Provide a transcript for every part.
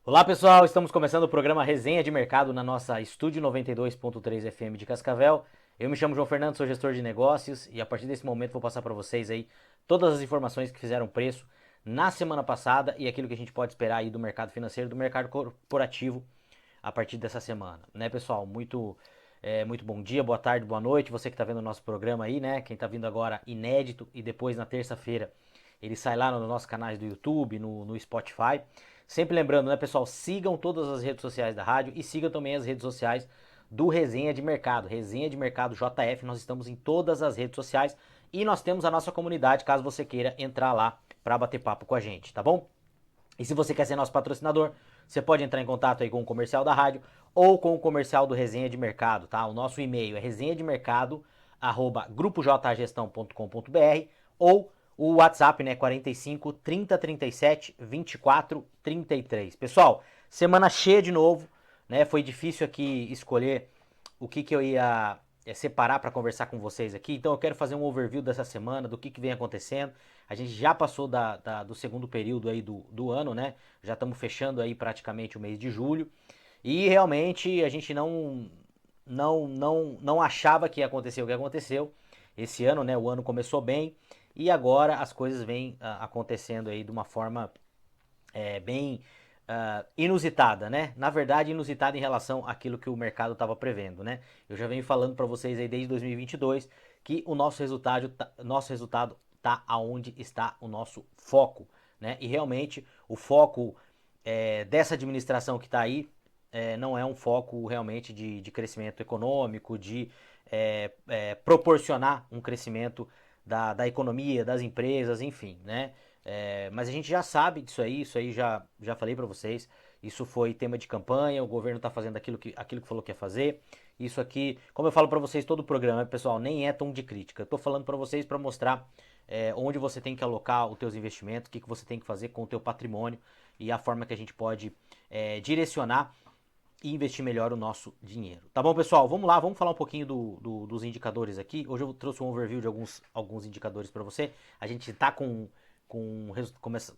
Olá pessoal, estamos começando o programa Resenha de Mercado na nossa Estúdio 92.3 FM de Cascavel. Eu me chamo João Fernando, sou gestor de negócios e a partir desse momento vou passar para vocês aí todas as informações que fizeram preço na semana passada e aquilo que a gente pode esperar aí do mercado financeiro, do mercado corporativo a partir dessa semana, né pessoal? Muito bom dia, boa tarde, boa noite, você que está vendo o nosso programa aí, né? Quem está vindo agora inédito e depois na terça-feira ele sai lá nos nossos canais do YouTube, no Spotify. Sempre lembrando, né, pessoal, sigam todas as redes sociais da rádio e sigam também as redes sociais do Resenha de Mercado. Resenha de Mercado JF, nós estamos em todas as redes sociais e nós temos a nossa comunidade, caso você queira entrar lá para bater papo com a gente, tá bom? E se você quer ser nosso patrocinador, você pode entrar em contato aí com o comercial da rádio ou com o comercial do Resenha de Mercado, tá? O nosso e-mail é resenhademercado@grupojgestão.com.br ou o WhatsApp, né, 45 30 37 24 33. Pessoal, semana cheia de novo, né? Foi difícil aqui escolher o que eu ia separar para conversar com vocês aqui. Então eu quero fazer um overview dessa semana, do que vem acontecendo. A gente já passou do segundo período aí do ano, né? Já estamos fechando aí praticamente o mês de julho. E realmente a gente não achava que ia acontecer o que aconteceu esse ano, né? O ano começou bem e agora as coisas vêm acontecendo aí de uma forma bem inusitada, né? Na verdade, inusitada em relação àquilo que o mercado estava prevendo, né? Eu já venho falando para vocês aí desde 2022 que o nosso resultado tá aonde está o nosso foco, né? E realmente o foco dessa administração que está aí não é um foco realmente de crescimento econômico, de proporcionar um crescimento da economia, das empresas, enfim, né? Mas a gente já sabe disso aí, isso aí já falei para vocês. Isso foi tema de campanha, o governo está fazendo aquilo que falou que ia fazer. Isso aqui, como eu falo para vocês todo o programa, pessoal, nem é tom de crítica. Eu tô falando para vocês para mostrar onde você tem que alocar os teus investimentos, o que você tem que fazer com o teu patrimônio e a forma que a gente pode direcionar e investir melhor o nosso dinheiro. Tá bom, pessoal? Vamos lá, vamos falar um pouquinho dos indicadores aqui. Hoje eu trouxe um overview de alguns indicadores para você. A gente está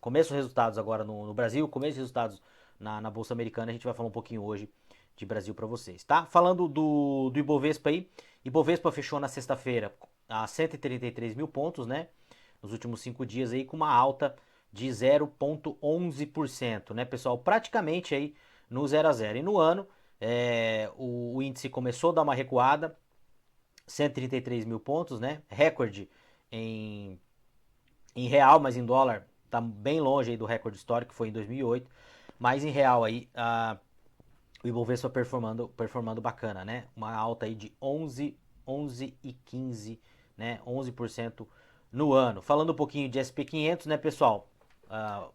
começo de resultados agora no Brasil, começo de resultados na Bolsa Americana. A gente vai falar um pouquinho hoje de Brasil para vocês, tá? Falando do Ibovespa aí, Ibovespa fechou na sexta-feira a 133 mil pontos, né? Nos últimos 5 dias aí, com uma alta de 0,11%, né, pessoal? Praticamente aí no 0 a 0. E no ano, o índice começou a dar uma recuada, 133 mil pontos, né? Recorde em, em real, mas em dólar tá bem longe aí do recorde histórico, que foi em 2008. Mas em real aí, o Ibovespa performando bacana, né? Uma alta aí de 11 e 15, né? 11% no ano. Falando um pouquinho de SP500, né, pessoal?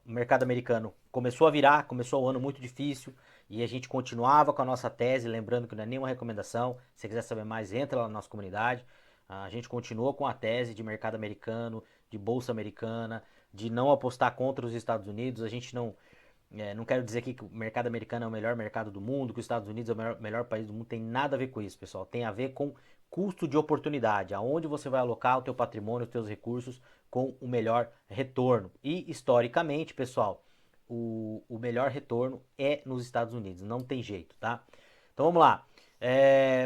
O mercado americano começou a virar, começou o ano muito difícil e a gente continuava com a nossa tese, lembrando que não é nenhuma recomendação. Se você quiser saber mais, entra lá na nossa comunidade. A gente continua com a tese de mercado americano, de bolsa americana, de não apostar contra os Estados Unidos. A gente não quero dizer aqui que o mercado americano é o melhor mercado do mundo, que os Estados Unidos é o melhor país do mundo, tem nada a ver com isso, pessoal. Tem a ver com custo de oportunidade, aonde você vai alocar o teu patrimônio, os teus recursos com o melhor retorno. E historicamente, pessoal, o melhor retorno é nos Estados Unidos, não tem jeito, tá? Então vamos lá.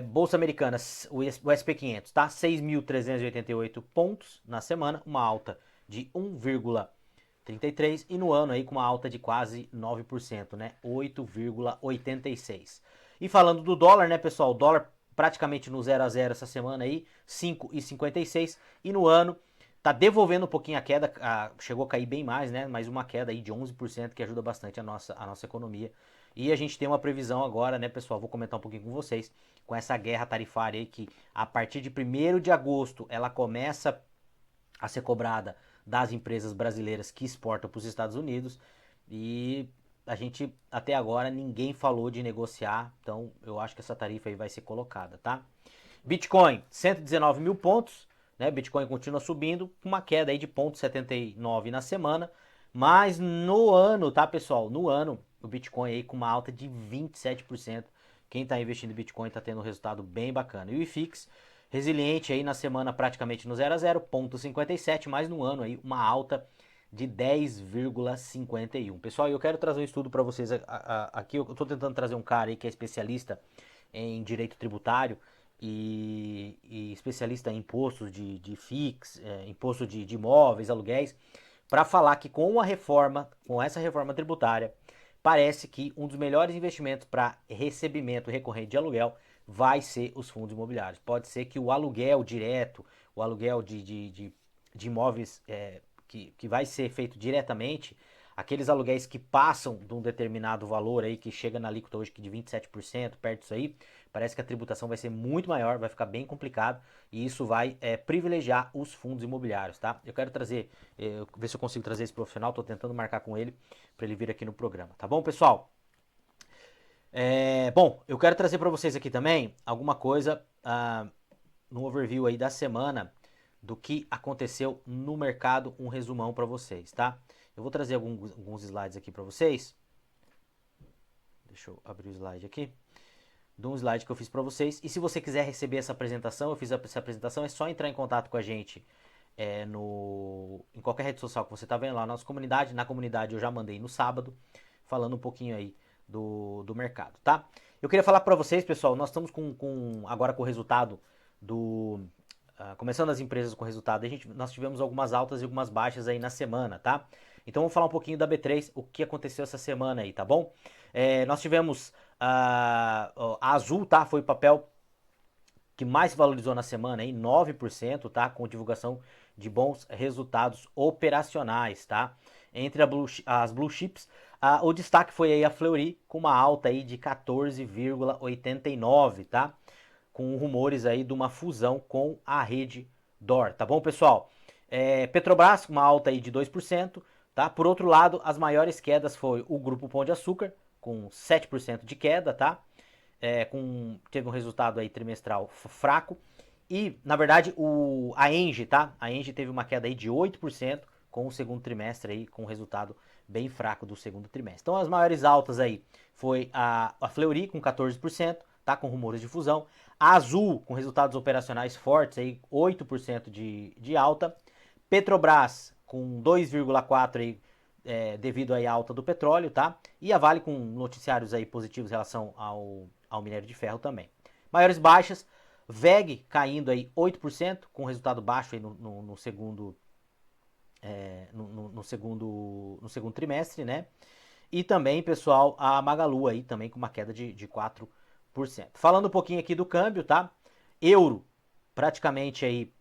Bolsa Americana, o SP500, tá? 6.388 pontos na semana, uma alta de 1,33 e no ano aí com uma alta de quase 9%, né? 8,86. E falando do dólar, né, pessoal? O dólar praticamente no 0 a 0 essa semana aí, 5,56 e no ano tá devolvendo um pouquinho a queda, chegou a cair bem mais, né? Mas uma queda aí de 11% que ajuda bastante a nossa economia. E a gente tem uma previsão agora, né, pessoal? Vou comentar um pouquinho com vocês, com essa guerra tarifária aí que a partir de 1º de agosto ela começa a ser cobrada das empresas brasileiras que exportam para os Estados Unidos e a gente até agora ninguém falou de negociar, então eu acho que essa tarifa aí vai ser colocada, tá? Bitcoin, 119 mil pontos, né? Bitcoin continua subindo, uma queda aí de 0,79 na semana, mas no ano, tá, pessoal? No ano, o Bitcoin aí com uma alta de 27%. Quem está investindo em Bitcoin está tendo um resultado bem bacana. E o IFIX, resiliente aí na semana praticamente no 0 a 0, 0,57, mas no ano aí uma alta de 10,51. Pessoal, eu quero trazer um estudo para vocês aqui. Eu estou tentando trazer um cara aí que é especialista em direito tributário e especialista em impostos de FIX, imposto de imóveis, aluguéis, para falar que com essa reforma tributária, parece que um dos melhores investimentos para recebimento recorrente de aluguel vai ser os fundos imobiliários. Pode ser que o aluguel direto, o aluguel de imóveis que vai ser feito diretamente, aqueles aluguéis que passam de um determinado valor aí, que chega na alíquota hoje de 27%, perto disso aí, parece que a tributação vai ser muito maior, vai ficar bem complicado e isso vai privilegiar os fundos imobiliários, tá? Eu quero trazer, ver se eu consigo trazer esse profissional, tô tentando marcar com ele para ele vir aqui no programa, tá bom, pessoal? Bom, eu quero trazer para vocês aqui também alguma coisa no overview aí da semana do que aconteceu no mercado, um resumão para vocês, tá? Eu vou trazer alguns slides aqui para vocês. Deixa eu abrir o slide aqui. De um slide que eu fiz para vocês. E se você quiser receber essa apresentação, eu fiz essa apresentação, é só entrar em contato com a gente em qualquer rede social que você está vendo lá na nossa comunidade. Na comunidade eu já mandei no sábado, falando um pouquinho aí do mercado, tá? Eu queria falar para vocês, pessoal, nós estamos agora com o resultado começando as empresas com resultado, nós tivemos algumas altas e algumas baixas aí na semana, tá? Então vamos falar um pouquinho da B3, o que aconteceu essa semana aí, tá bom? Nós tivemos a Azul, tá? Foi o papel que mais se valorizou na semana aí, 9%, tá? Com divulgação de bons resultados operacionais, tá? Entre as blue chips, o destaque foi aí a Fleury com uma alta aí de 14,89, tá? Com rumores aí de uma fusão com a rede DOR, tá bom, pessoal? Petrobras, uma alta aí de 2%, tá? Por outro lado, as maiores quedas foi o Grupo Pão de Açúcar, com 7% de queda, tá? Teve um resultado aí trimestral fraco. E, na verdade, a Engie, tá? A Engie teve uma queda aí de 8% com o segundo trimestre aí, com um resultado bem fraco do segundo trimestre. Então, as maiores altas aí foi a Fleury com 14%, tá? Com rumores de fusão. A Azul com resultados operacionais fortes aí, 8% de alta. Petrobras com 2,4% aí, devido aí à alta do petróleo, tá? E a Vale com noticiários aí positivos em relação ao minério de ferro também. Maiores baixas, VEG caindo aí 8%, com resultado baixo aí no segundo no segundo trimestre, né? E também, pessoal, a Magalu aí também com uma queda de 4%. Falando um pouquinho aqui do câmbio, tá? Euro praticamente aí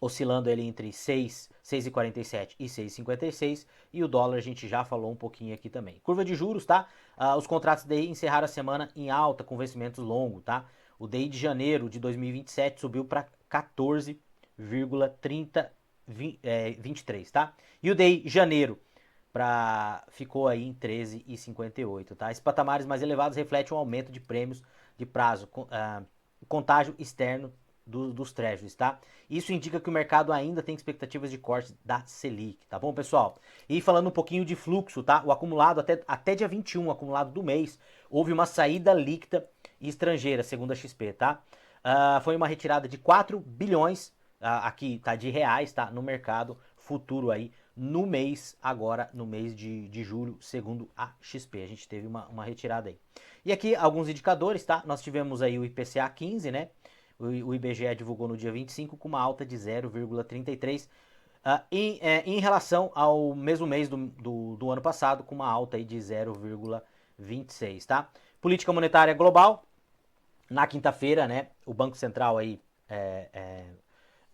oscilando ele entre 6,47 e 6,56, e o dólar a gente já falou um pouquinho aqui também. Curva de juros, tá? Os contratos DI encerraram a semana em alta com vencimentos longos, tá? O DI de janeiro de 2027 subiu para 14,23, tá? E o DI janeiro ficou aí em 13,58, tá? Esses patamares mais elevados refletem um aumento de prêmios de prazo, contágio externo dos treasuries, tá? Isso indica que o mercado ainda tem expectativas de corte da Selic, tá bom, pessoal? E falando um pouquinho de fluxo, tá? O acumulado até dia 21, acumulado do mês, houve uma saída líquida estrangeira, segundo a XP, tá? Foi uma retirada de 4 bilhões, aqui tá de reais, tá? No mercado futuro aí, no mês de julho, segundo a XP. A gente teve uma retirada aí. E aqui alguns indicadores, tá? Nós tivemos aí o IPCA 15, né? O IBGE divulgou no dia 25 com uma alta de 0,33 em relação ao mesmo mês do ano passado, com uma alta aí de 0,26, tá? Política monetária global, na quinta-feira, né, o Banco Central aí,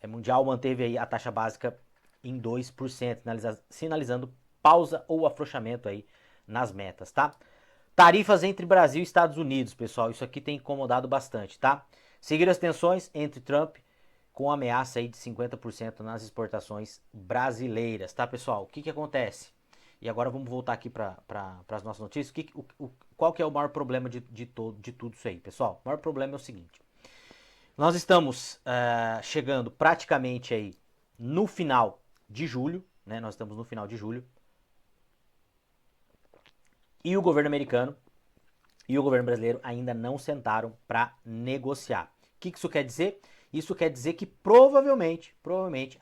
mundial manteve aí a taxa básica em 2%, sinalizando pausa ou afrouxamento aí nas metas, tá? Tarifas entre Brasil e Estados Unidos, pessoal, isso aqui tem incomodado bastante, tá? Seguir as tensões entre Trump com ameaça aí de 50% nas exportações brasileiras, tá, pessoal? O que acontece? E agora vamos voltar aqui para as nossas notícias. Qual que é o maior problema de tudo isso aí, pessoal? O maior problema é o seguinte. Nós estamos chegando praticamente aí no final de julho, né? Nós estamos no final de julho. E o governo americano e o governo brasileiro ainda não sentaram para negociar. O que isso quer dizer? Isso quer dizer que provavelmente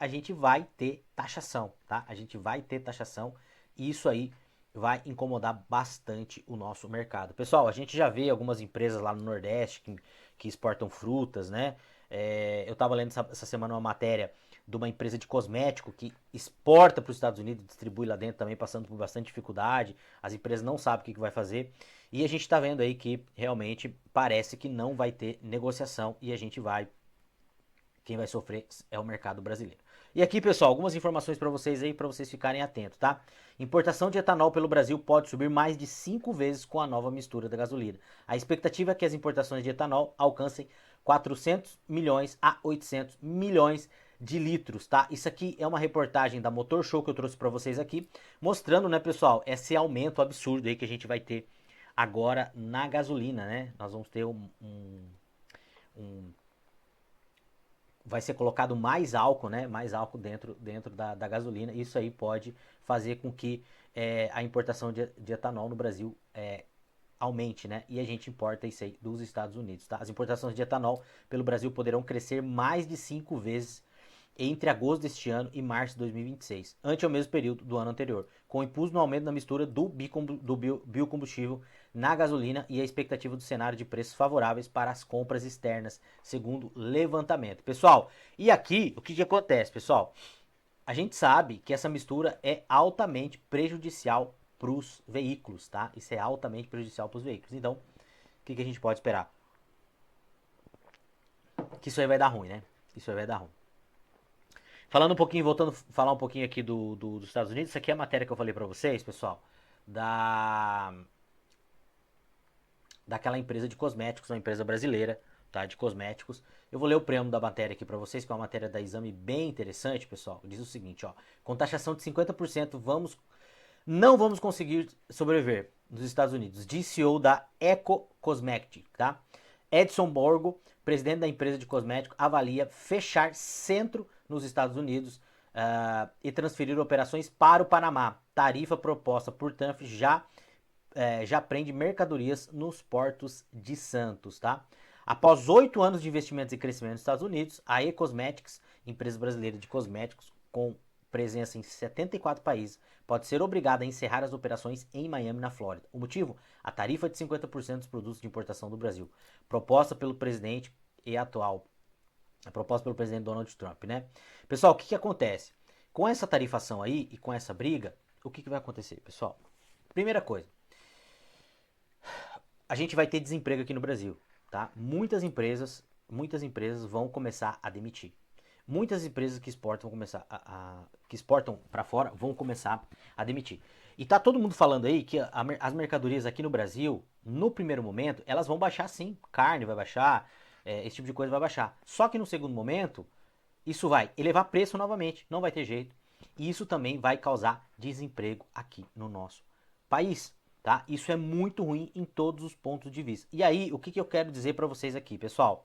a gente vai ter taxação, tá? A gente vai ter taxação e isso aí vai incomodar bastante o nosso mercado. Pessoal, a gente já vê algumas empresas lá no Nordeste que exportam frutas, né? Eu estava lendo essa semana uma matéria de uma empresa de cosmético que exporta para os Estados Unidos, distribui lá dentro também, passando por bastante dificuldade. As empresas não sabem o que vai fazer. E a gente está vendo aí que realmente parece que não vai ter negociação e a gente vai. Quem vai sofrer é o mercado brasileiro. E aqui, pessoal, algumas informações para vocês aí, para vocês ficarem atentos, tá? Importação de etanol pelo Brasil pode subir mais de 5 vezes com a nova mistura da gasolina. A expectativa é que as importações de etanol alcancem 400 milhões a 800 milhões de litros, tá? Isso aqui é uma reportagem da Motor Show que eu trouxe para vocês aqui, mostrando, né, pessoal, esse aumento absurdo aí que a gente vai ter agora na gasolina, né? Nós vamos ter vai ser colocado mais álcool, né? Mais álcool dentro da gasolina. Isso aí pode fazer com que a importação de etanol no Brasil aumente, né? E a gente importa isso aí dos Estados Unidos, tá? As importações de etanol pelo Brasil poderão crescer mais de 5 vezes entre agosto deste ano e março de 2026, ante o mesmo período do ano anterior, com impulso no aumento da mistura do biocombustível na gasolina e a expectativa do cenário de preços favoráveis para as compras externas, segundo levantamento. Pessoal, e aqui o que acontece, pessoal? A gente sabe que essa mistura é altamente prejudicial para os veículos, tá? Isso é altamente prejudicial para os veículos. Então, o que a gente pode esperar? Que isso aí vai dar ruim, né? Isso aí vai dar ruim. Falando um pouquinho, voltando a falar um pouquinho aqui dos Estados Unidos, isso aqui é a matéria que eu falei pra vocês, pessoal, daquela empresa de cosméticos, uma empresa brasileira, tá, de cosméticos. Eu vou ler o preâmbulo da matéria aqui pra vocês, que é uma matéria da Exame bem interessante, pessoal. Diz o seguinte, ó, com taxação de 50%, não vamos conseguir sobreviver nos Estados Unidos, disse CEO da Eco Cosmetics, tá? Edson Borgo, presidente da empresa de cosméticos, avalia fechar centro nos Estados Unidos e transferir operações para o Panamá. Tarifa proposta por Trump já prende mercadorias nos portos de Santos, tá? Após 8 anos de investimentos e crescimento nos Estados Unidos, a E-Cosmetics, empresa brasileira de cosméticos com presença em 74 países, pode ser obrigada a encerrar as operações em Miami, na Flórida. O motivo? A tarifa de 50% dos produtos de importação do Brasil, proposta pelo presidente Donald Trump, né? Pessoal, o que acontece? Com essa tarifação aí e com essa briga, o que vai acontecer, pessoal? Primeira coisa, a gente vai ter desemprego aqui no Brasil, tá? Muitas empresas vão começar a demitir. Muitas empresas que exportam que exportam para fora vão começar a demitir. E tá todo mundo falando aí que as mercadorias aqui no Brasil, no primeiro momento, elas vão baixar sim. Carne vai baixar, esse tipo de coisa vai baixar. Só que no segundo momento, isso vai elevar preço novamente, não vai ter jeito. E isso também vai causar desemprego aqui no nosso país, tá? Isso é muito ruim em todos os pontos de vista. E aí, o que eu quero dizer para vocês aqui, pessoal?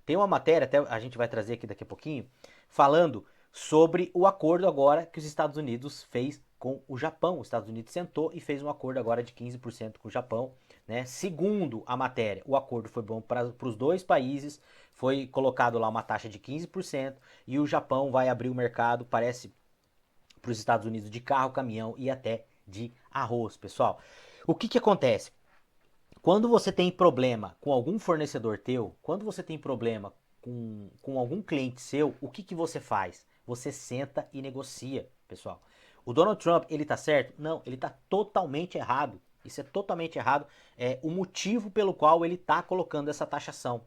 Tem uma matéria, até a gente vai trazer aqui daqui a pouquinho, falando sobre o acordo agora que os Estados Unidos fez com o Japão. Os Estados Unidos sentou e fez um acordo agora de 15% com o Japão, né? Segundo a matéria, o acordo foi bom para os dois países, foi colocado lá uma taxa de 15% e o Japão vai abrir o mercado, parece, para os Estados Unidos de carro, caminhão e até de arroz, pessoal. O que acontece? Quando você tem problema com algum fornecedor teu, quando você tem problema com algum cliente seu, o que você faz? Você senta e negocia, pessoal. O Donald Trump, ele tá certo? Não, ele tá totalmente errado. Isso é totalmente errado. É o motivo pelo qual ele tá colocando essa taxação,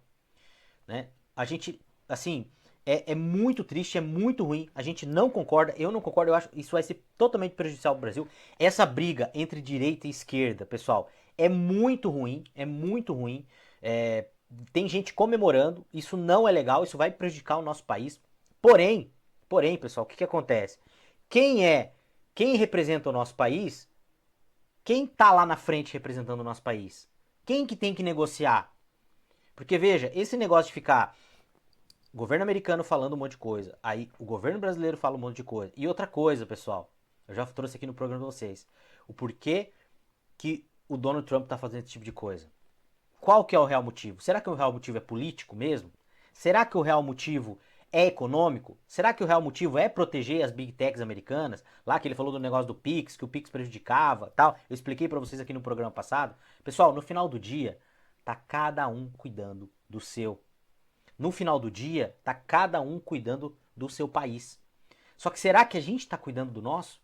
né? A gente, assim, é muito triste, é muito ruim. A gente não concorda, eu não concordo, eu acho que isso vai ser totalmente prejudicial pro Brasil. Essa briga entre direita e esquerda, pessoal, é muito ruim, é muito ruim. Tem gente comemorando, isso não é legal, isso vai prejudicar o nosso país. Porém, pessoal, o que acontece? Quem representa o nosso país, quem tá lá na frente representando o nosso país? Quem que tem que negociar? Porque veja, esse negócio de ficar o governo americano falando um monte de coisa, aí o governo brasileiro fala um monte de coisa. E outra coisa, pessoal, eu já trouxe aqui no programa de vocês, o porquê que o Donald Trump tá fazendo esse tipo de coisa. Qual que é o real motivo? Será que o real motivo é político mesmo? Será que o real motivo é econômico? Será que o real motivo é proteger as big techs americanas? Lá que ele falou do negócio do Pix, que o Pix prejudicava, tal. Eu expliquei para vocês aqui no programa passado. Pessoal, no final do dia, tá cada um cuidando do seu. No final do dia, tá cada um cuidando do seu país. Só que será que a gente está cuidando do nosso?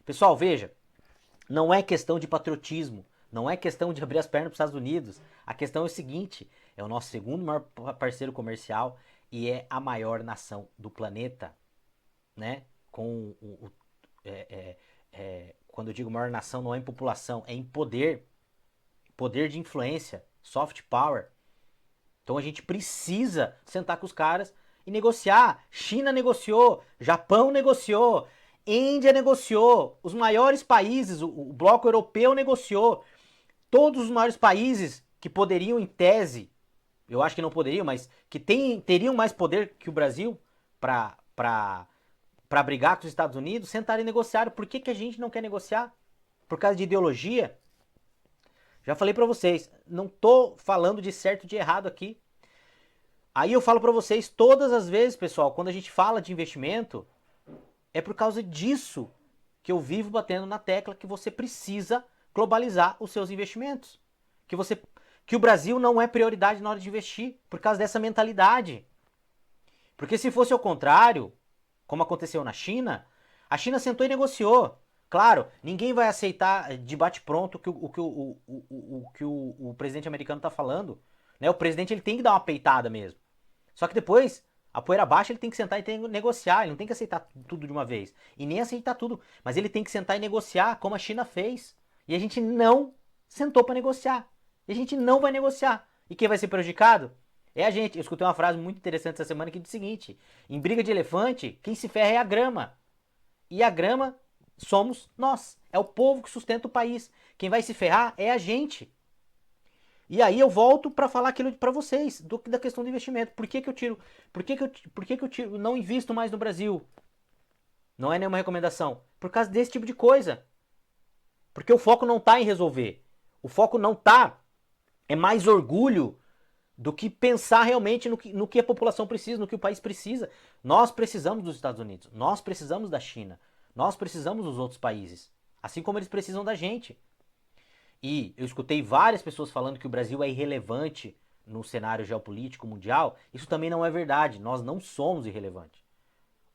Pessoal, veja, não é questão de patriotismo, não é questão de abrir as pernas para os Estados Unidos. A questão é o seguinte, é o nosso segundo maior parceiro comercial e é a maior nação do planeta, né? Quando eu digo maior nação, não é em população, é em poder, poder de influência, soft power. Então a gente precisa sentar com os caras e negociar. China negociou, Japão negociou, Índia negociou, os maiores países, o bloco europeu negociou. Todos os maiores países que poderiam, em tese, eu acho que não poderiam, mas que teriam mais poder que o Brasil para brigar com os Estados Unidos, sentaram e negociaram. Por que a gente não quer negociar? Por causa de ideologia? Já falei pra vocês, não tô falando de certo e de errado aqui. Aí eu falo pra vocês todas as vezes, pessoal, quando a gente fala de investimento, é por causa disso que eu vivo batendo na tecla que você precisa globalizar os seus investimentos. Que o Brasil não é prioridade na hora de investir, por causa dessa mentalidade. Porque se fosse ao contrário, como aconteceu na China, a China sentou e negociou. Claro, ninguém vai aceitar de bate-pronto o que o presidente americano está falando. Né? O presidente ele tem que dar uma peitada mesmo. Só que depois, a poeira baixa, ele tem que sentar e tem que negociar. Ele não tem que aceitar tudo de uma vez. E nem aceitar tudo. Mas ele tem que sentar e negociar, como a China fez. E a gente não sentou para negociar. E a gente não vai negociar. E quem vai ser prejudicado? É a gente. Eu escutei uma frase muito interessante essa semana que diz o seguinte: em briga de elefante, quem se ferra é a grama. E a grama somos nós. É o povo que sustenta o país. Quem vai se ferrar é a gente. E aí eu volto para falar aquilo para vocês da questão do investimento. Por que eu tiro? Por que eu tiro, não invisto mais no Brasil? Não é nenhuma recomendação. Por causa desse tipo de coisa. Porque o foco não tá em resolver. O foco não tá é mais orgulho do que pensar realmente no que a população precisa, no que o país precisa. Nós precisamos dos Estados Unidos, nós precisamos da China, nós precisamos dos outros países, assim como eles precisam da gente. E eu escutei várias pessoas falando que o Brasil é irrelevante no cenário geopolítico mundial. Isso também não é verdade, nós não somos irrelevantes.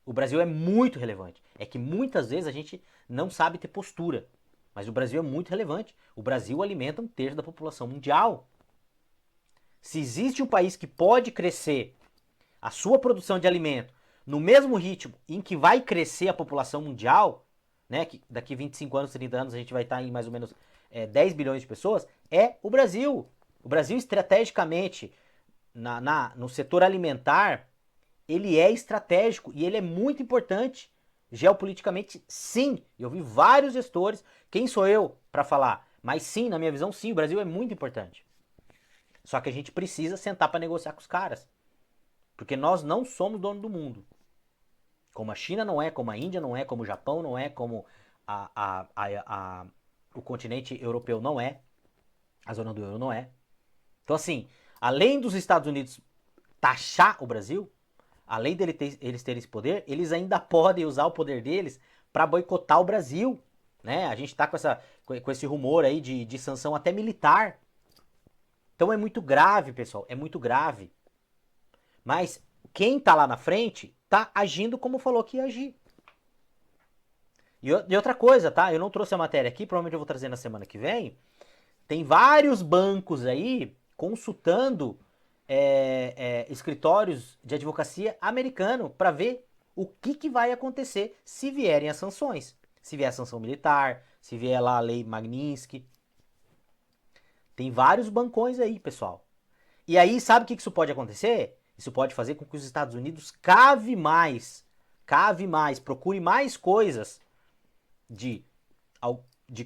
O Brasil é muito relevante. É que muitas vezes a gente não sabe ter postura. Mas o Brasil é muito relevante. O Brasil alimenta 1/3 da população mundial. Se existe um país que pode crescer a sua produção de alimento no mesmo ritmo em que vai crescer a população mundial, né, que daqui 25 anos, 30 anos a gente vai estar em mais ou menos 10 bilhões de pessoas, é o Brasil. O Brasil estrategicamente, no setor alimentar, ele é estratégico e ele é muito importante. Geopoliticamente, sim. Eu vi vários gestores, quem sou eu para falar? Mas sim, na minha visão, sim, o Brasil é muito importante. Só que a gente precisa sentar para negociar com os caras. Porque nós não somos dono do mundo. Como a China não é, como a Índia não é, como o Japão não é, como o continente europeu não é, a zona do euro não é. Então assim, além dos Estados Unidos taxar o Brasil, além eles terem esse poder, eles ainda podem usar o poder deles para boicotar o Brasil. Né? A gente está com esse rumor aí de sanção até militar. Então é muito grave, pessoal, é muito grave. Mas quem tá lá na frente tá agindo como falou que ia agir. E outra coisa, tá? Eu não trouxe a matéria aqui, provavelmente eu vou trazer na semana que vem. Tem vários bancos aí consultando escritórios de advocacia americano para ver o que vai acontecer se vierem as sanções. Se vier a sanção militar, se vier lá a lei Magnitsky. Tem vários bancões aí, pessoal. E aí, sabe o que isso pode acontecer? Isso pode fazer com que os Estados Unidos cave mais, procure mais coisas de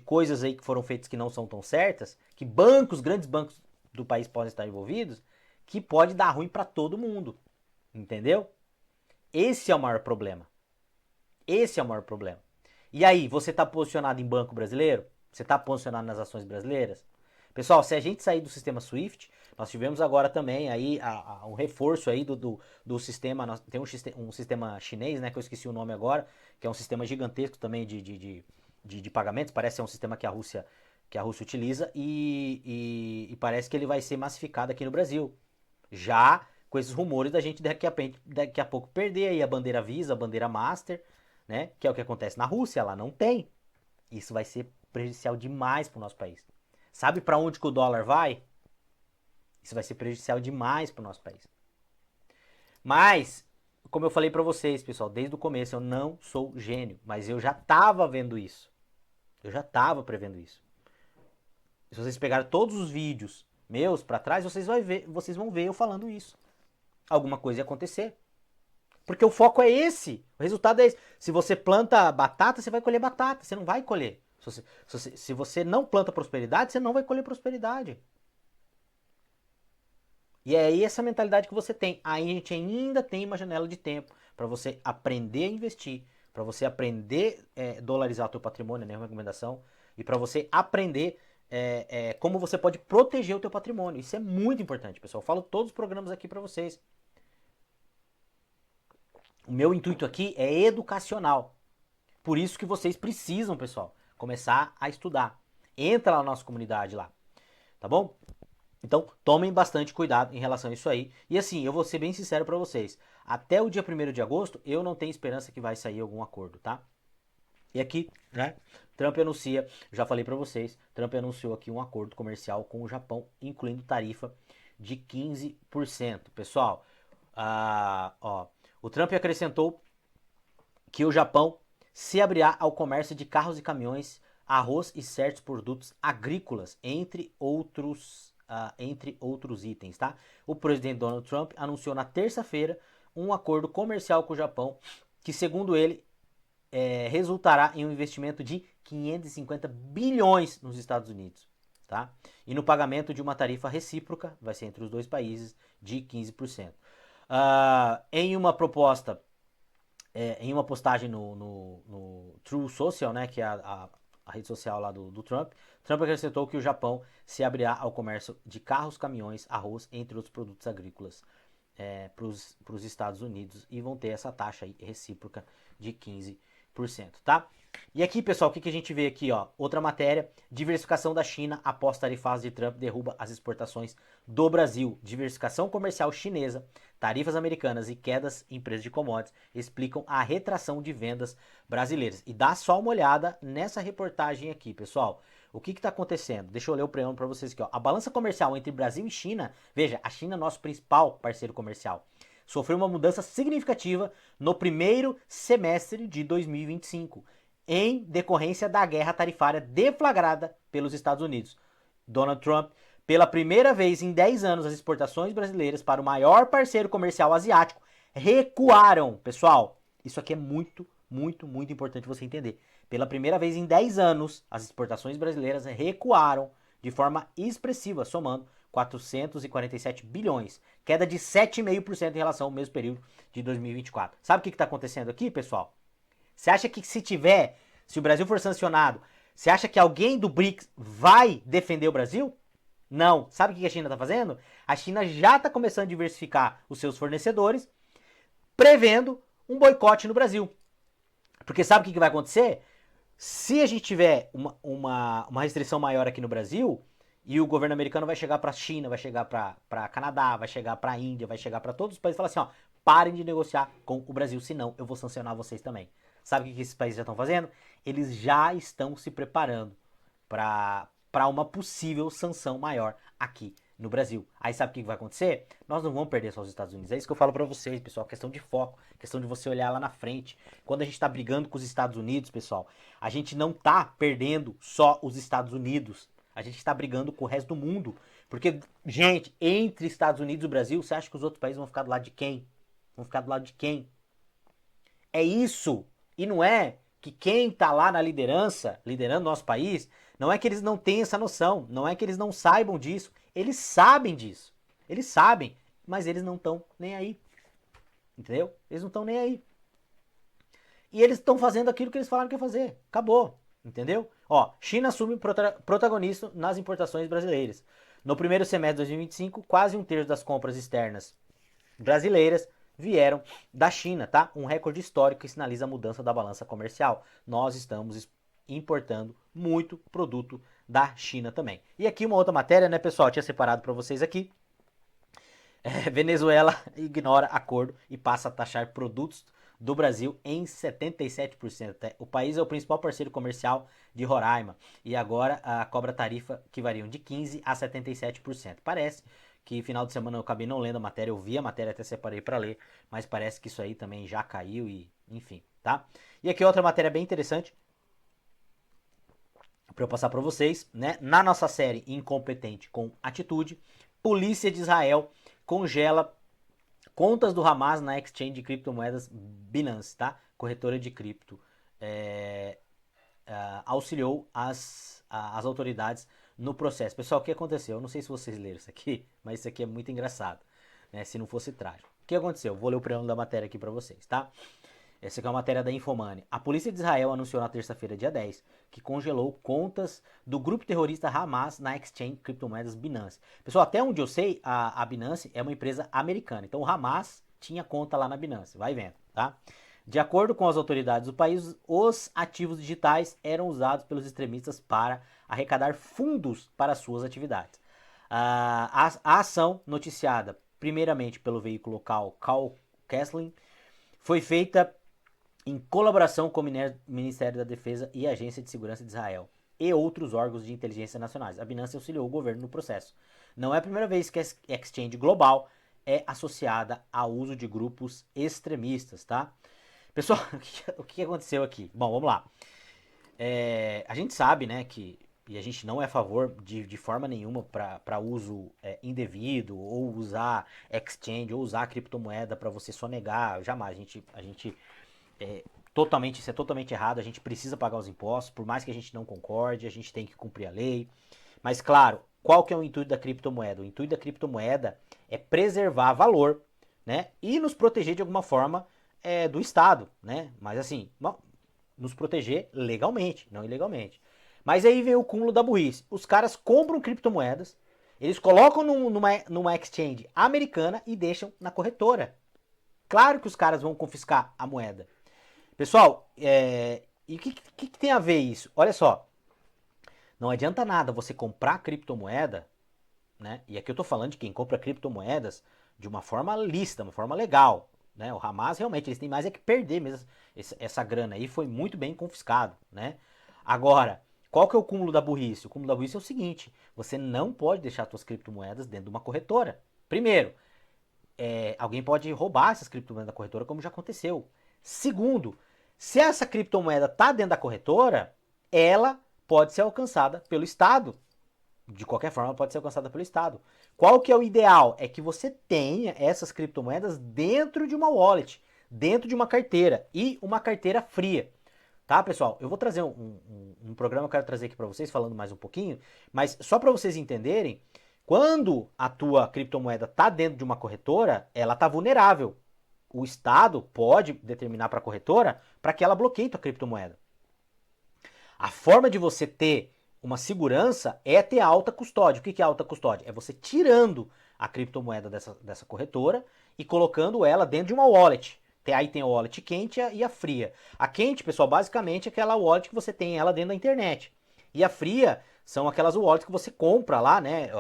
coisas aí que foram feitas que não são tão certas, que grandes bancos do país podem estar envolvidos, que pode dar ruim para todo mundo. Entendeu? Esse é o maior problema. Esse é o maior problema. E aí, você está posicionado em banco brasileiro? Você está posicionado nas ações brasileiras? Pessoal, se a gente sair do sistema SWIFT, nós tivemos agora também aí um reforço aí do sistema, tem um sistema chinês, né, que eu esqueci o nome agora, que é um sistema gigantesco também de pagamentos, parece ser um sistema que a Rússia utiliza e parece que ele vai ser massificado aqui no Brasil. Já com esses rumores da gente daqui a pouco perder aí a bandeira Visa, a bandeira Master, né, que é o que acontece na Rússia, lá não tem. Isso vai ser prejudicial demais para o nosso país. Sabe para onde que o dólar vai? Isso vai ser prejudicial demais para o nosso país. Mas, como eu falei para vocês, pessoal, desde o começo, eu não sou gênio, mas eu já estava vendo isso. Eu já estava prevendo isso. Se vocês pegarem todos os vídeos meus para trás, vocês vão ver eu falando isso. Alguma coisa ia acontecer. Porque o foco é esse. O resultado é esse. Se você planta batata, você vai colher batata. Você não vai colher. Se você não planta prosperidade, você não vai colher prosperidade. E é aí essa mentalidade que você tem. Aí a gente ainda tem uma janela de tempo para você aprender a investir, para você aprender a dolarizar o teu patrimônio, né, uma recomendação, e para você aprender como você pode proteger o teu patrimônio. Isso é muito importante, pessoal. Eu falo todos os programas aqui para vocês. O meu intuito aqui é educacional. Por isso que vocês precisam, pessoal, começar a estudar. Entra lá na nossa comunidade lá, tá bom? Então, tomem bastante cuidado em relação a isso aí. E assim, eu vou ser bem sincero para vocês. Até o dia 1º de agosto, eu não tenho esperança que vai sair algum acordo, tá? E aqui, né, Trump anuncia, já falei para vocês, Trump anunciou aqui um acordo comercial com o Japão, incluindo tarifa de 15%. Pessoal, o Trump acrescentou que o Japão se abrirá ao comércio de carros e caminhões, arroz e certos produtos agrícolas, entre outros itens, tá? O presidente Donald Trump anunciou na terça-feira um acordo comercial com o Japão que, segundo ele, resultará em um investimento de 550 bilhões nos Estados Unidos, tá? E no pagamento de uma tarifa recíproca, vai ser entre os dois países, de 15%. Em uma proposta, em uma postagem no True Social, né, que é a rede social lá do Trump, Trump acrescentou que o Japão se abrirá ao comércio de carros, caminhões, arroz, entre outros produtos agrícolas para os Estados Unidos e vão ter essa taxa aí recíproca de 15%, tá? E aqui, pessoal, o que a gente vê aqui, ó? Outra matéria, diversificação da China após tarifas de Trump derruba as exportações do Brasil. Diversificação comercial chinesa, tarifas americanas e quedas em preços de commodities explicam a retração de vendas brasileiras. E dá só uma olhada nessa reportagem aqui, pessoal. O que está acontecendo? Deixa eu ler o preâmbulo para vocês aqui, ó. A balança comercial entre Brasil e China, veja, a China é nosso principal parceiro comercial, sofreu uma mudança significativa no primeiro semestre de 2025, em decorrência da guerra tarifária deflagrada pelos Estados Unidos. Donald Trump, pela primeira vez em 10 anos, as exportações brasileiras para o maior parceiro comercial asiático recuaram. Pessoal, isso aqui é muito, muito, muito importante você entender. Pela primeira vez em 10 anos, as exportações brasileiras recuaram de forma expressiva, somando 447 bilhões, queda de 7,5% em relação ao mesmo período de 2024. Sabe o que está acontecendo aqui, pessoal? Você acha que se o Brasil for sancionado, você acha que alguém do BRICS vai defender o Brasil? Não. Sabe o que a China está fazendo? A China já está começando a diversificar os seus fornecedores, prevendo um boicote no Brasil. Porque sabe o que vai acontecer? Se a gente tiver uma restrição maior aqui no Brasil, e o governo americano vai chegar para a China, vai chegar para Canadá, vai chegar para a Índia, vai chegar para todos os países e falar assim, ó, parem de negociar com o Brasil, senão eu vou sancionar vocês também. Sabe o que esses países já estão fazendo? Eles já estão se preparando para uma possível sanção maior aqui no Brasil. Aí sabe o que vai acontecer? Nós não vamos perder só os Estados Unidos. É isso que eu falo para vocês, pessoal. Questão de foco, questão de você olhar lá na frente. Quando a gente está brigando com os Estados Unidos, pessoal, a gente não tá perdendo só os Estados Unidos. A gente está brigando com o resto do mundo. Porque, gente, entre Estados Unidos e o Brasil, você acha que os outros países vão ficar do lado de quem? Vão ficar do lado de quem? É isso. E não é que quem está lá na liderança, liderando nosso país, não é que eles não tenham essa noção, não é que eles não saibam disso. Eles sabem disso. Eles sabem, mas eles não estão nem aí. Entendeu? Eles não estão nem aí. E eles estão fazendo aquilo que eles falaram que ia fazer. Acabou. Entendeu? Ó, China assume protagonismo nas importações brasileiras. No primeiro semestre de 2025, quase um terço das compras externas brasileiras vieram da China, tá? Um recorde histórico que sinaliza a mudança da balança comercial. Nós estamos importando muito produto da China também. E aqui uma outra matéria, né, pessoal? Eu tinha separado para vocês aqui. Venezuela ignora acordo e passa a taxar produtos do Brasil em 77%. O país é o principal parceiro comercial de Roraima e agora cobra tarifa que variam de 15% a 77%. Parece que final de semana eu acabei não lendo a matéria, eu vi a matéria, até separei para ler, mas parece que isso aí também já caiu e enfim, tá? E aqui outra matéria bem interessante para eu passar para vocês, né? Na nossa série Incompetente com Atitude, Polícia de Israel congela contas do Hamas na exchange de criptomoedas Binance, tá? Corretora de cripto. Auxiliou as autoridades no processo. Pessoal, o que aconteceu? Eu não sei se vocês leram isso aqui, mas isso aqui é muito engraçado, né? Se não fosse trágico. O que aconteceu? Vou ler o preâmbulo da matéria aqui para vocês, tá? Essa aqui é uma matéria da Infomani. A polícia de Israel anunciou na terça-feira, dia 10, que congelou contas do grupo terrorista Hamas na exchange criptomoedas Binance. Pessoal, até onde eu sei, a Binance é uma empresa americana. Então o Hamas tinha conta lá na Binance. Vai vendo, tá? De acordo com as autoridades do país, os ativos digitais eram usados pelos extremistas para arrecadar fundos para suas atividades. A ação, noticiada primeiramente pelo veículo local Cal Kesslin, foi feita em colaboração com o Ministério da Defesa e a Agência de Segurança de Israel e outros órgãos de inteligência nacionais. A Binance auxiliou o governo no processo. Não é a primeira vez que a exchange global é associada ao uso de grupos extremistas, tá? Pessoal, o que aconteceu aqui? Bom, vamos lá. A gente sabe, né, que e a gente não é a favor de forma nenhuma para uso indevido, ou usar exchange, ou usar criptomoeda para você sonegar, jamais. A gente isso é totalmente errado, a gente precisa pagar os impostos, por mais que a gente não concorde, a gente tem que cumprir a lei. Mas claro, qual que é o intuito da criptomoeda? O intuito da criptomoeda é preservar valor, né? E nos proteger de alguma forma do Estado, né? Mas assim, nos proteger legalmente, não ilegalmente. Mas aí vem o cúmulo da burrice. Os caras compram criptomoedas, eles colocam numa exchange americana e deixam na corretora. Claro que os caras vão confiscar a moeda. Pessoal, e o que tem a ver isso? Olha só, não adianta nada você comprar criptomoeda, né? E aqui eu tô falando de quem compra criptomoedas de uma forma lícita, uma forma legal, né? O Hamas realmente eles têm mais é que perder mesmo essa grana aí, foi muito bem confiscado, né? Agora, qual que é o cúmulo da burrice? O cúmulo da burrice é o seguinte: você não pode deixar suas criptomoedas dentro de uma corretora. Primeiro, alguém pode roubar essas criptomoedas da corretora, como já aconteceu. Segundo, se essa criptomoeda está dentro da corretora, ela pode ser alcançada pelo Estado. De qualquer forma, ela pode ser alcançada pelo Estado. Qual que é o ideal? É que você tenha essas criptomoedas dentro de uma wallet, dentro de uma carteira, e uma carteira fria. Tá, pessoal? Eu vou trazer um programa que eu quero trazer aqui para vocês, falando mais um pouquinho, mas só para vocês entenderem, quando a tua criptomoeda está dentro de uma corretora, ela está vulnerável. O Estado pode determinar para a corretora para que ela bloqueie tua criptomoeda. A forma de você ter uma segurança é ter alta custódia. O que é alta custódia? É você tirando a criptomoeda dessa corretora e colocando ela dentro de uma wallet. Aí tem a wallet quente e a fria. A quente, pessoal, basicamente é aquela wallet que você tem ela dentro da internet. E a fria são aquelas wallets que você compra lá, né?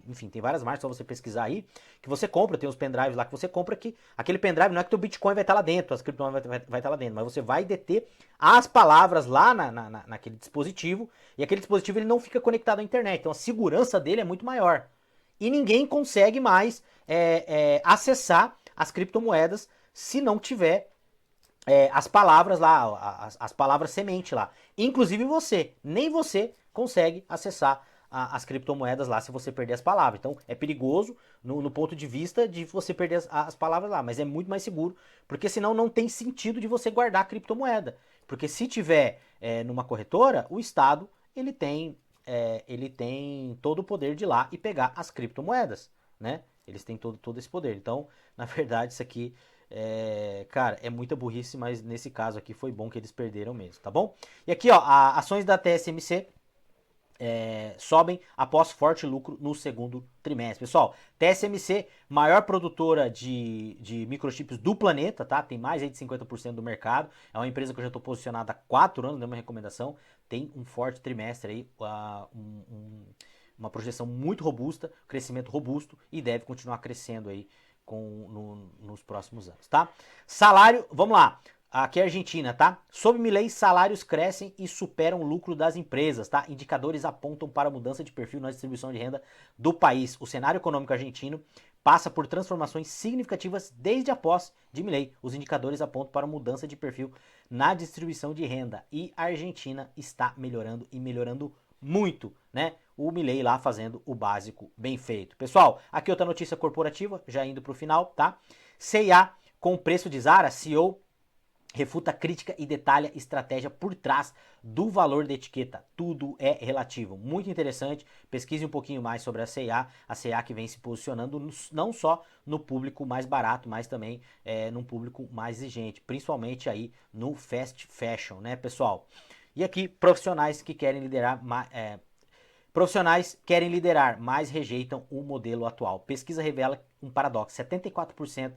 Enfim, tem várias marcas, só você pesquisar aí, que você compra, tem os pendrives lá que você compra, que aquele pendrive não é que teu Bitcoin vai estar lá dentro, as criptomoedas vai estar lá dentro, mas você vai deter as palavras lá naquele dispositivo, e aquele dispositivo ele não fica conectado à internet, então a segurança dele é muito maior. E ninguém consegue mais acessar as criptomoedas se não tiver as palavras lá, as palavras semente lá. Inclusive você, nem você consegue acessar as criptomoedas lá se você perder as palavras. Então é perigoso no ponto de vista de você perder as palavras lá, mas é muito mais seguro, porque senão não tem sentido de você guardar a criptomoeda. Porque se tiver numa corretora, o Estado ele tem todo o poder de ir lá e pegar as criptomoedas, né? Eles têm todo esse poder. Então, na verdade, isso aqui Cara, é muita burrice, mas nesse caso aqui foi bom que eles perderam mesmo, tá bom? E aqui, ó, ações da TSMC sobem após forte lucro no segundo trimestre. Pessoal, TSMC, maior produtora de microchips do planeta, tá? Tem mais aí de 50% do mercado. É uma empresa que eu já estou posicionada há 4 anos, deu uma recomendação. Tem um forte trimestre aí, uma projeção muito robusta, crescimento robusto e deve continuar crescendo aí nos próximos anos, tá? Salário, vamos lá. Aqui é a Argentina, tá? Sob Milei, salários crescem e superam o lucro das empresas, tá? Indicadores apontam para a mudança de perfil na distribuição de renda do país. O cenário econômico argentino passa por transformações significativas desde a posse de Milei. Os indicadores apontam para a mudança de perfil na distribuição de renda e a Argentina está melhorando e melhorando muito, né? O Milei lá fazendo o básico bem feito. Pessoal, aqui outra notícia corporativa, já indo para o final, tá? C&A com o preço de Zara, CEO refuta crítica e detalha estratégia por trás do valor da etiqueta. Tudo é relativo. Muito interessante. Pesquise um pouquinho mais sobre a C&A que vem se posicionando não só no público mais barato, mas também num público mais exigente, principalmente aí no fast fashion, né, pessoal? E aqui, profissionais querem liderar, mas rejeitam o modelo atual. Pesquisa revela um paradoxo. 74%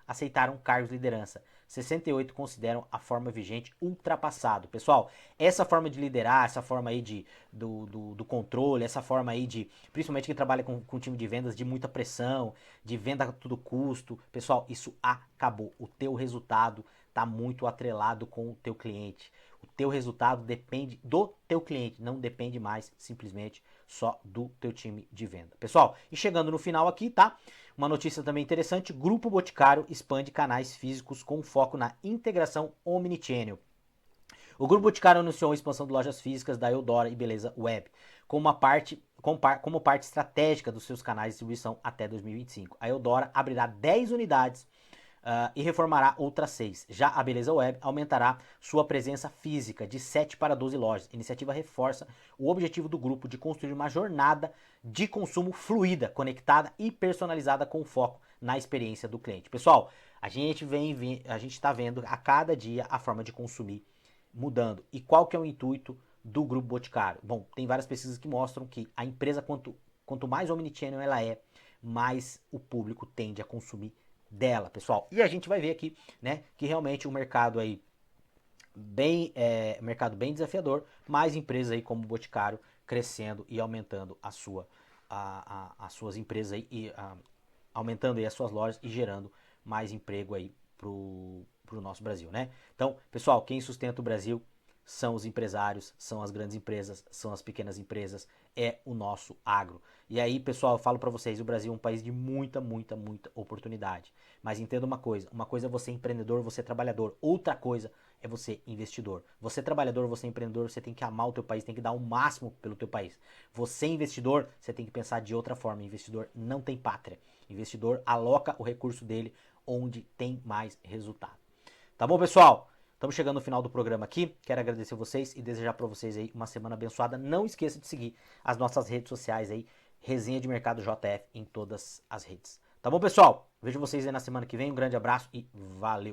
aceitaram cargos de liderança. 68% consideram a forma vigente ultrapassado. Pessoal, essa forma de liderar, essa forma aí do controle, essa forma aí principalmente quem trabalha com time de vendas, de muita pressão, de venda a todo custo. Pessoal, isso acabou. O teu resultado está muito atrelado com o teu cliente. O teu resultado depende do teu cliente, não depende mais simplesmente só do teu time de venda. Pessoal, e chegando no final aqui, tá? Uma notícia também interessante, Grupo Boticário expande canais físicos com foco na integração omnichannel. O Grupo Boticário anunciou a expansão de lojas físicas da Eudora e Beleza Web como parte estratégica dos seus canais de distribuição até 2025. A Eudora abrirá 10 unidades e reformará outras 6. Já a Beleza Web aumentará sua presença física de 7 para 12 lojas. A iniciativa reforça o objetivo do grupo de construir uma jornada de consumo fluida, conectada e personalizada com foco na experiência do cliente. Pessoal, a gente está vendo a cada dia a forma de consumir mudando. E qual que é o intuito do Grupo Boticário? Bom, tem várias pesquisas que mostram que a empresa, quanto mais omnichannel ela é, mais o público tende a consumir dela, pessoal. E a gente vai ver aqui, né, que realmente o mercado aí mercado bem desafiador, mais empresas aí como o Boticário crescendo e aumentando as suas empresas aí e aumentando aí as suas lojas e gerando mais emprego aí pro nosso Brasil, né? Então, pessoal, quem sustenta o Brasil são os empresários, são as grandes empresas, são as pequenas empresas, é o nosso agro. E aí, pessoal, eu falo para vocês, o Brasil é um país de muita, muita, muita oportunidade. Mas entenda uma coisa é você empreendedor, você trabalhador, outra coisa é você investidor. Você trabalhador, você empreendedor, você tem que amar o teu país, tem que dar o máximo pelo teu país. Você investidor, você tem que pensar de outra forma. Investidor não tem pátria. Investidor aloca o recurso dele onde tem mais resultado. Tá bom, pessoal? Estamos chegando no final do programa aqui. Quero agradecer vocês e desejar para vocês aí uma semana abençoada. Não esqueça de seguir as nossas redes sociais aí, Resenha de Mercado JF em todas as redes. Tá bom, pessoal? Vejo vocês aí na semana que vem. Um grande abraço e valeu!